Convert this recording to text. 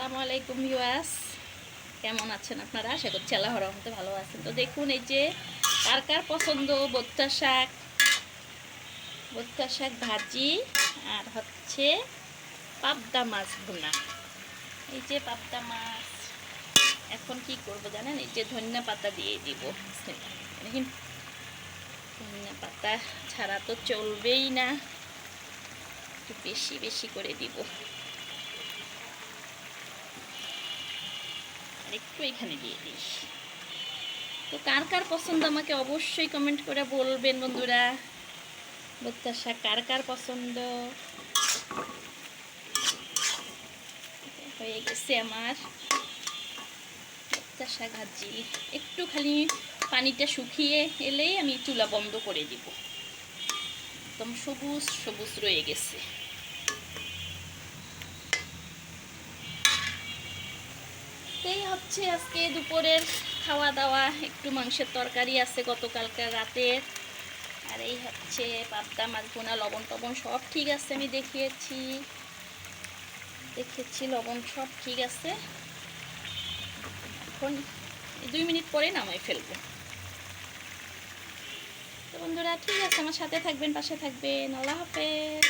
আসসালামু আলাইকুম ভিউয়ার্স, কেমন আছেন আপনারা? আশা করছি আল্লাহর রহমতে ভালো আছেন। তো দেখুন, এই যে কার কার পছন্দ ভুট্টা শাক ভাজি আর হচ্ছে পাবদা মাছ ভুনা। এই যে পাবদা মাছ এখন কি করব জানেন? এই যে ধনিয়া পাতা দিয়ে দিব। দেখুন, ধনিয়া পাতা ছাড়া তো চলবেই না, একটু বেশি বেশি করে দিব। আর একটু এখানে দিয়ে দিই। তো কার কার পছন্দ আমাকে অবশ্যই কমেন্ট করে বলবেন বন্ধুরা। ভুট্টা শাক কার কার পছন্দ? হয়ে গেছে আমার ভুট্টা শাক ভাজি। একটু খালি পানিটা শুকিয়ে এলেই আমি চুলা বন্ধ করে দিব। একদম সবুজ সবুজ রয়ে গেছে। এই হচ্ছে আজকে দুপুরের খাওয়া দাওয়া। একটু মাংসের তরকারি আছে গতকালকার রাতের। আর এই হচ্ছে পাবদা মাছ ভুনা। লবণ টবণ সব ঠিক আছে, আমি দেখেছি লবণ সব ঠিক আছে। এখন 2 মিনিট পরে নামাই ফেলবো। তো বন্ধুরা ঠিক আছে, আমার সাথে থাকবেন, পাশে থাকবেন। আল্লাহ হাফেজ।